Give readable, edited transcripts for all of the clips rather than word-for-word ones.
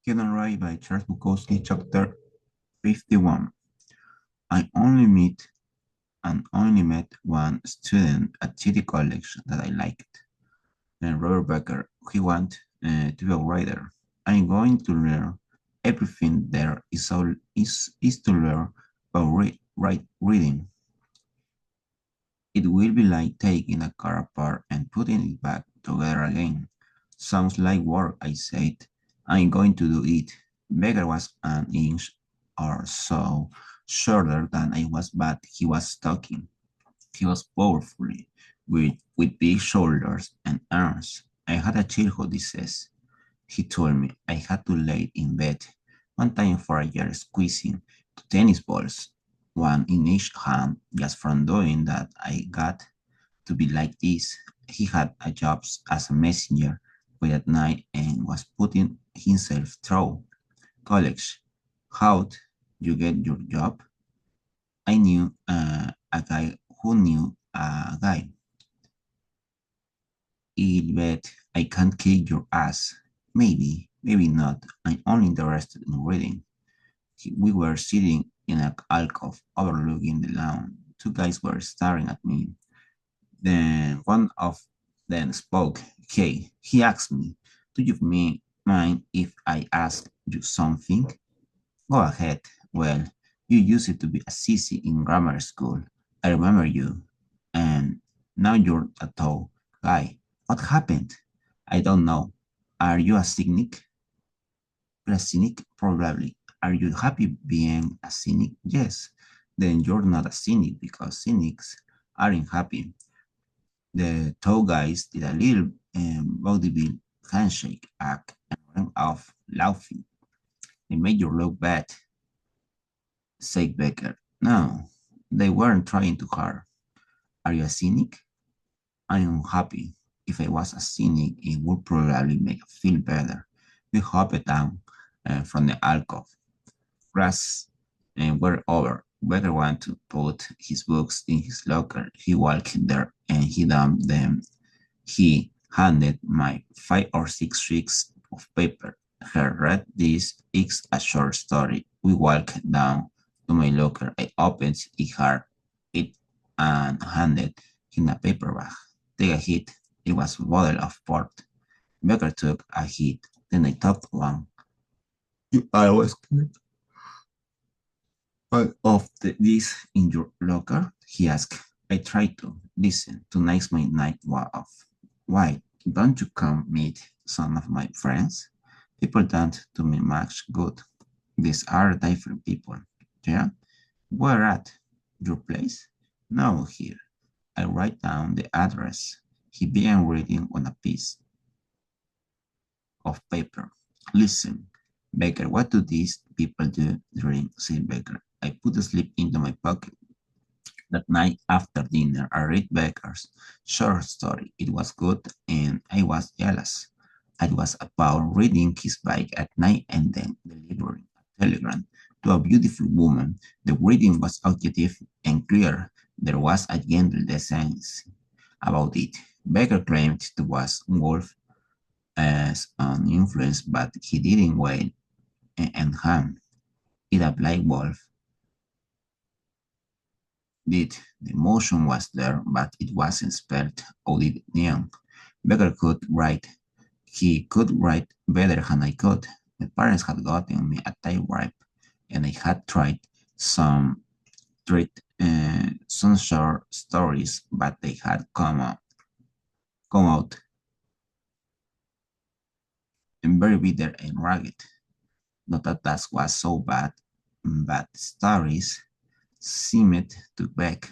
Get on Right by Charles Bukowski, Chapter 51. I only meet and only met one student at City College that I liked, and Robert Becker. He wanted to be a writer. I'm going to learn everything there is to learn about reading. It will be like taking a car apart and putting it back together again. Sounds like work, I said. I'm going to do it. Becker was an inch or so shorter than I was, but he was talking. He was powerful, with big shoulders and arms. I had a childhood disease, he told me. I had to lay in bed one time for a year squeezing two tennis balls, one in each hand. Just from doing that, I got to be like this. He had a job as a messenger boy at night and was putting himself through college. How'd you get your job? I knew a guy who knew a guy. I bet I can't kick your ass. Maybe, maybe not. I'm only interested in reading. We were sitting in an alcove overlooking the lawn. Two guys were staring at me. Then one of them spoke. Hey, he asked me, do you mind if I ask you something? Go ahead. Well, you used to be a sissy in grammar school. I remember you. And now you're a tall guy. What happened? I don't know. Are you a cynic? A cynic? Probably. Are you happy being a cynic? Yes. Then you're not a cynic because cynics aren't happy. The tall guys did a little vaudeville handshake act and ran off laughing. They made you look bad, said Becker. No, they weren't trying too hard. Are you a cynic? I am happy. If I was a cynic, it would probably make me feel better. We hopped down from the alcove. Grass and were over. Becker wanted to put his books in his locker. He walked there and he dumped them. He handed my 5 or 6 sheets of paper. Her read this. It's a short story. We walked down to my locker. I opened it and handed him a paper bag. Take a hit. It was a bottle of port. Becker took a hit. Then I took one. You always keep all of this in your locker? He asked. I tried to. Listen, tonight's my night off. Why don't you come meet some of my friends? People don't do me much good. These are different people. Yeah? Where at? Your place? No, here. I write down the address. He began reading on a piece of paper. Listen, Baker, what do these people do during, said Baker. I put a slip into my pocket. That night after dinner, I read Baker's short story. It was good and I was jealous. It was about riding his bike at night and then delivering a telegram to a beautiful woman. The reading was objective and clear. There was a gentle decency about it. Baker claimed it was Wolf as an influence, but he didn't weigh and harm it up like Wolf did. The emotion was there, but it wasn't spelled out in neon. Becker could write. He could write better than I could. My parents had gotten me a typewriter, and I had tried some treat some short stories, but they had come out and very bitter and rugged. Not that that was so bad, but stories seemed to Beck,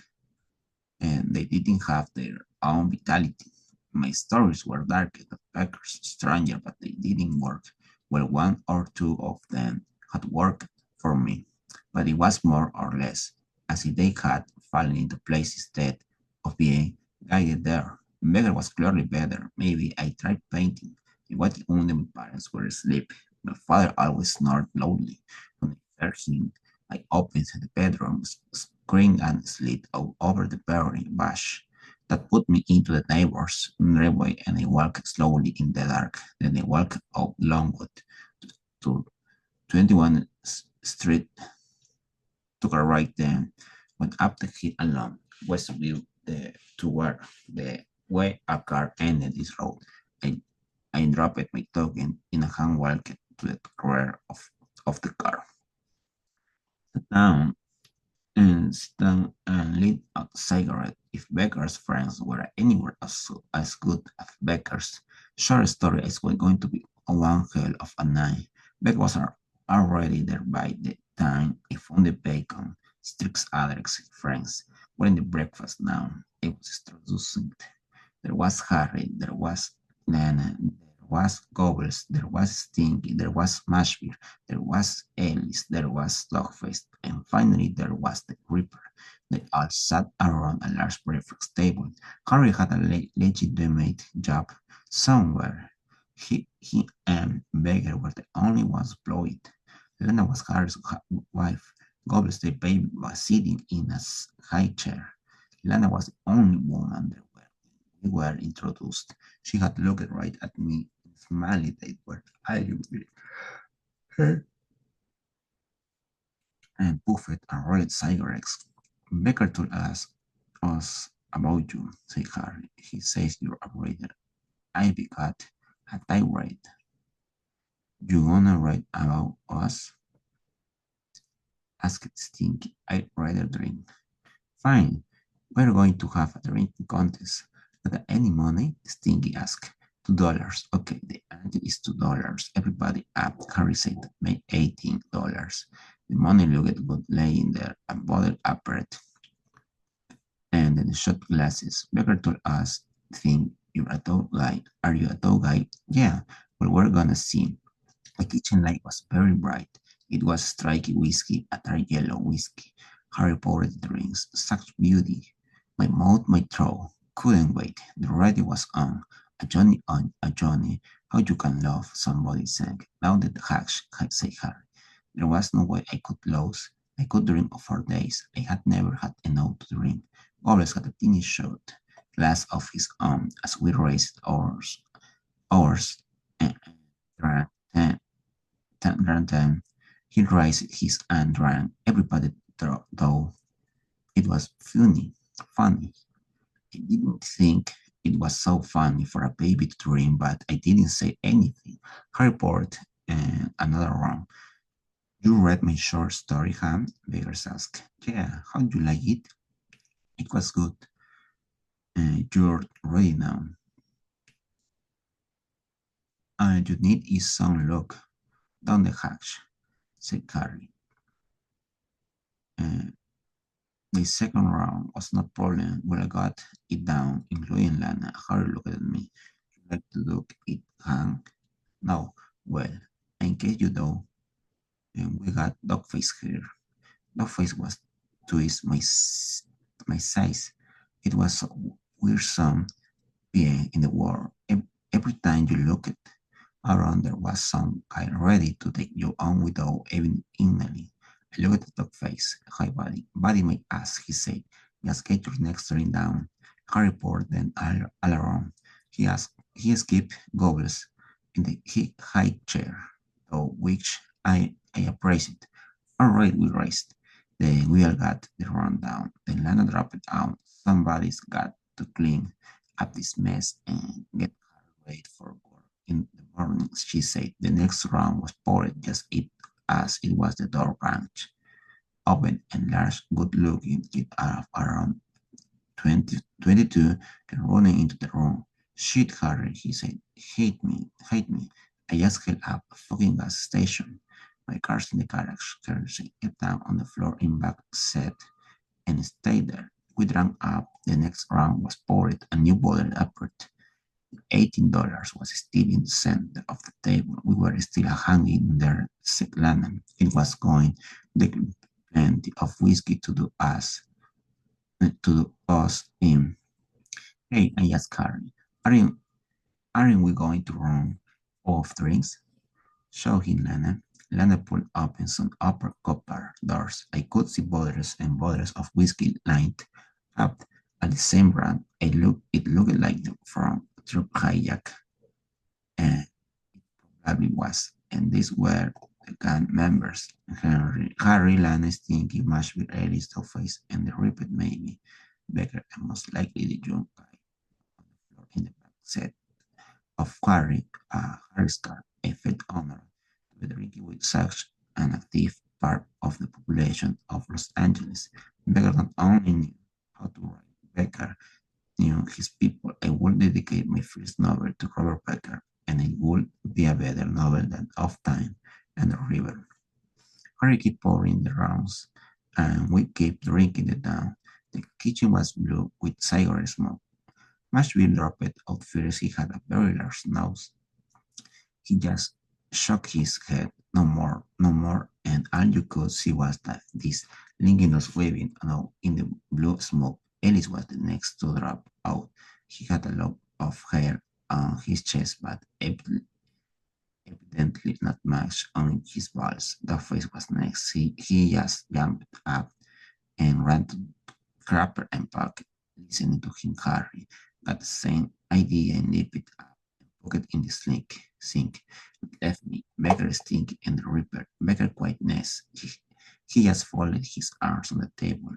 and they didn't have their own vitality. My stories were darker than Becker's, stranger, but they didn't work. Well, one or two of them had worked for me, but it was more or less as if they had fallen into place instead of being guided there. Becker was clearly better. Maybe I tried painting. It was only my parents were asleep. My father always snored loudly. When I heard him, I opened the bedroom screen and slid out over the berry bush. That put me into the neighbor's driveway, and I walked slowly in the dark. Then I walked out Longwood to to 21 Street, took a right then, went up the hill along Westview to where the way a car ended this road. I, I dropped my token in a hand walked to the rear of the car. Sat down and stand and lit a cigarette. If Becker's friends were anywhere as good as Becker's, short story is going to be one hell of a night. Beck was already there by the time I found the bacon. Strix Alex friends were in the breakfast now. It was introducing. There was Harry, there was Nana, there was Gobbles, there was Stinky, there was Mashbeer, there was Alice, there was Dogface, and finally there was the Reaper. They all sat around a large breakfast table. Harry had a legitimate job somewhere. He and Beggar were the only ones employed. Lena was Harry's wife. Gobbles, the baby, was sitting in a high chair. Lana was the only woman there we were introduced. She had looked right at me and smiled at where I with her and puffed and rolled cigarettes. Becker told us about you, said Harry. He says you're a writer. I got a tirade. You gonna write about us? Asked Stinky. I'd rather drink. Fine, we're going to have a drinking contest. Not any money? Stinky asked. $2. Okay, the ante is $2. Everybody up. Harry said, made $18. The money looked good laying there, a bottle apart, and then shot glasses. Becker told us, think you're a tall guy. Are you a tall guy? Yeah, well, we're gonna see. The kitchen light was very bright. It was striky whiskey, a dark yellow whiskey. Harry poured the drinks. Such beauty. My mouth, my throat. Couldn't wait. The radio was on, a Johnny. How you can love, somebody sang. Down the hatch, said Harry. There was no way I could lose. I could drink for days. I had never had enough to drink. Always had a teeny shot glass of his own as we raised ours and drank ten. He raised his and drank. Everybody though it was funny. I didn't think it was so funny for a baby to dream, but I didn't say anything. Harry poured another round. You read my short story, huh? Beggars asked. Yeah, how'd you like it? It was good. You're ready now. You need is some luck. Down the hatch, said Harry. Uh, the second round was no problem. When I got it down, including Lana, Harry looked at me. You like to look it, huh? No. Well, in case you do, we got Dogface here. Dogface was twice my size. It was so wearisome being in the world. Every time you looked around, there was some guy ready to take you on without even ignoring. I looked at Dogface. Hi, buddy. Buddy, my ass, he said. Just get your next turn down. Harry poured then all around. He skipped Gobbles in the high chair, though which I appraised. All right, we raced. Then we all got the rundown. Then Lana dropped it out. Somebody's got to clean up this mess and get ready for work in the morning, she said. The next round was poured just as it was the door branch. Open and large, good-looking kid around 22 came running into the room. Shit, Harry, he said. Hate me. I just held up a fucking gas station. My car's in the garage. Harry said, get down on the floor in back set and stayed there. We drank up. The next round was poured. A new bottle appeared. $18 was still in the center of the table. We were still hanging there, said Lanham. It was going to take plenty of whiskey to us in. Hey, I asked Harry, aren't we going to run off drinks? Show him, Lana. Lana pulled open some upper copper doors. I could see bottles and bottles of whiskey lined up at the same brand. It looked like from truck hijack, and it probably was. and these were the gang members: Harry, Lana, Stinky, Mashville, Ellis, Two-Face, and the Ripper maybe. Becker, and most likely the young guy on the floor in the back set of Harry's car, a felt honor to be drinking with such an active part of the population of Los Angeles. Becker not only knew how to write, Becker knew his people. I would dedicate my first novel to Robert Becker, and it would be a better novel than Of Time and the River. Harry kept pouring the rounds, and we kept drinking it down. The kitchen was blue with cigarette smoke. Mashville dropped out first. He had a very large nose. He just shook his head. No more, no more, and all you could see was that this Lincoln was waving now in the blue smoke. Ellis was the next to drop out. He had a lock of hair on his chest, but evidently not much on his balls. The face was next. He just jumped up and ran to Crapper and Puck, listening to him. Harry got the same idea and nipped it up and put it in the sink. It left me, Becker, Stink, and the Ripper. Becker quietness. He just folded his arms on the table,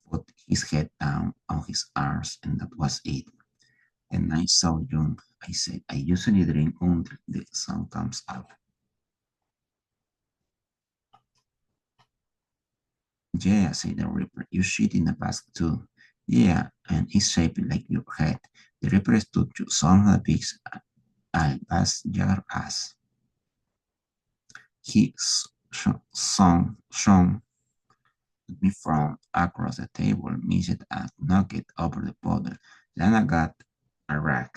put his head down on his arms, and that was it. And I saw young. I said, I usually drink until the sun comes up. Yeah, said the Reaper, you shit in a basket too. Yeah, and it's shaped like your head. The Reaper stood to some of the pigs albas your ass. He shone me from across the table, missed and knocked it over the bottle. Lana got a rag,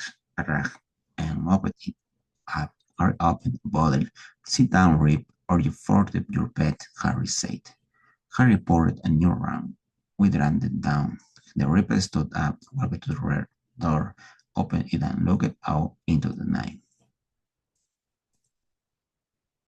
and mopped it up. Harry opened the bottle. Sit down, Rip, or you forfeit your bet, Harry said. Harry poured a new round. We drank it down. The Ripper stood up, walked to the rear door, opened it, and looked out into the night.